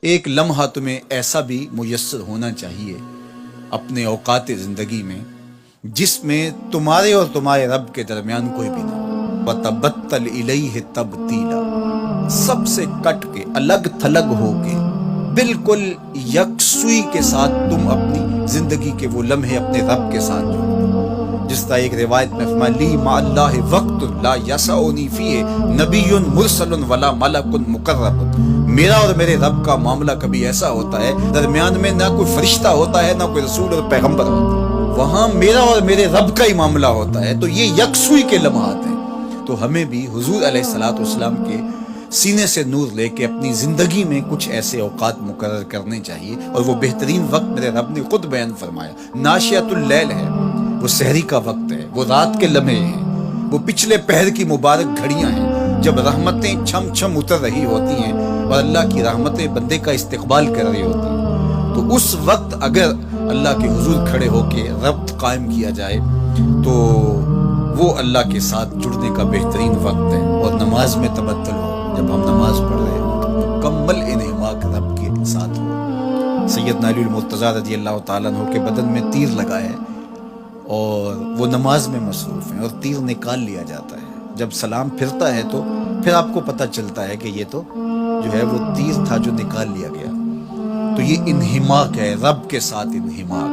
ایک لمحہ تمہیں ایسا بھی میسر ہونا چاہیے اپنے اوقات زندگی میں جس میں تمہارے اور تمہارے رب کے درمیان کوئی بھی نہ ہو۔ وَتَبَتَّلْ إِلَيْهِ تَبْتِيلًا، سب سے کٹ کے الگ تھلگ ہو کے بالکل یکسوئی کے ساتھ تم اپنی زندگی کے وہ لمحے اپنے رب کے ساتھ جوڑ دو۔ جس طرح ایک روایت میں فرمایا لی مع اللہ وقت لا یسعنی فیہ نبی مرسل ولا ملک مقرب، میرا اور میرے رب کا معاملہ کبھی ایسا ہوتا ہے درمیان میں نہ کوئی فرشتہ ہوتا ہے نہ کوئی رسول اور پیغمبر ہوتا ہے، وہاں میرا اور میرے رب کا ہی معاملہ ہوتا ہے۔ تو یہ یکسوئی کے لمحات ہیں، تو ہمیں بھی حضور علیہ الصلوۃ والسلام کے سینے سے نور لے کے اپنی زندگی میں کچھ ایسے اوقات مقرر کرنے چاہیے، اور وہ بہترین وقت میرے رب نے خود بیان فرمایا ناشیۃ اللیل ہے، وہ سحری کا وقت ہے، وہ رات کے لمحے ہیں، وہ پچھلے پہر کی مبارک گھڑیاں ہیں جب رحمتیں چھم چھم اتر رہی ہوتی ہیں اور اللہ کی رحمتیں بندے کا استقبال کر رہی ہوتی ہیں۔ تو اس وقت اگر اللہ کے حضور کھڑے ہو کے ربط قائم کیا جائے تو وہ اللہ کے ساتھ جڑنے کا بہترین وقت ہے۔ اور نماز میں تبتل ہو، جب ہم نماز پڑھ رہے ہوں مکمل انہماک رب کے ساتھ ہو۔ سیدنا علی المرتضیٰ رضی اللہ تعالیٰ عنہ کے بدن میں تیر لگا ہے اور وہ نماز میں مصروف ہیں، اور تیر نکال لیا جاتا ہے، جب سلام پھرتا ہے تو پھر آپ کو پتہ چلتا ہے کہ یہ تو جو ہے وہ تیر تھا جو نکال لیا گیا۔ تو یہ انہماک ہے، رب کے ساتھ انہماک۔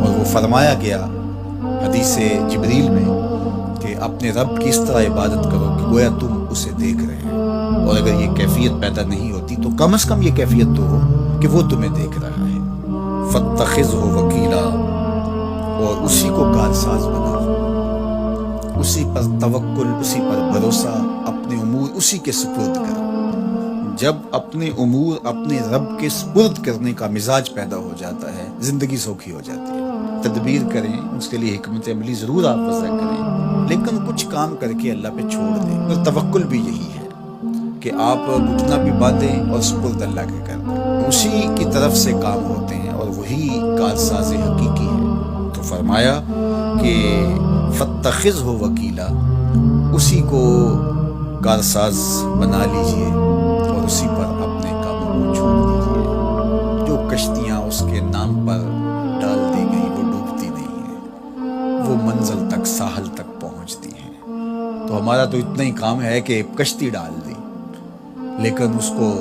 اور وہ فرمایا گیا حدیث جبریل میں کہ اپنے رب کی اس طرح عبادت کرو کہ گویا تم اسے دیکھ رہے ہیں، اور اگر یہ کیفیت پیدا نہیں ہوتی تو کم از کم یہ کیفیت تو ہو کہ وہ تمہیں دیکھ رہا ہے۔ فَاتَّخِذْهُ وَكِيلًا، اور اسی کو کارساز بناؤ، اسی پر توکل، اسی پر بھروسہ، اپنے امور اسی کے سپرد کرو۔ جب اپنے امور اپنے رب کے سپرد کرنے کا مزاج پیدا ہو جاتا ہے زندگی سوکھی ہو جاتی ہے۔ تدبیر کریں، اس کے لیے حکمت عملی ضرور آپ وضع کریں، لیکن کچھ کام کر کے اللہ پہ چھوڑ دیں۔ اور توکل بھی یہی ہے کہ آپ گھٹنا بھی باندھیں اور سپرد اللہ کے کر دیں، اسی کی طرف سے کام ہوتے ہیں اور وہی کارساز حقیقی ہے۔ تو فرمایا کہ فَاتَّخِذْهُ وَكِيلًا، اسی کو کارساز بنا لیجئے اور اسی پر اپنے کاموں کو چھوڑ دیجئے۔ جو کشتیاں اس کے نام پر ڈال دی گئی وہ ڈوبتی نہیں ہیں، وہ منزل تک ساحل تک پہنچتی ہیں۔ تو ہمارا تو اتنا ہی کام ہے کہ کشتی ڈال دی، لیکن اس کو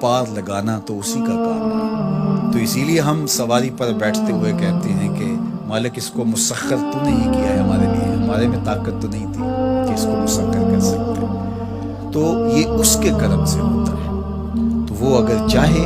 پار لگانا تو اسی کا کام ہے۔ تو اسی لیے ہم سواری پر بیٹھتے ہوئے کہتے ہیں کہ مالک اس کو مسخر تو نہیں کیا ہے ہمارے لیے، ہمارے میں طاقت تو نہیں تھی کہ اس کو مسخر کر سکتے، تو یہ اس کے کرم سے ہوتا ہے۔ تو وہ اگر چاہے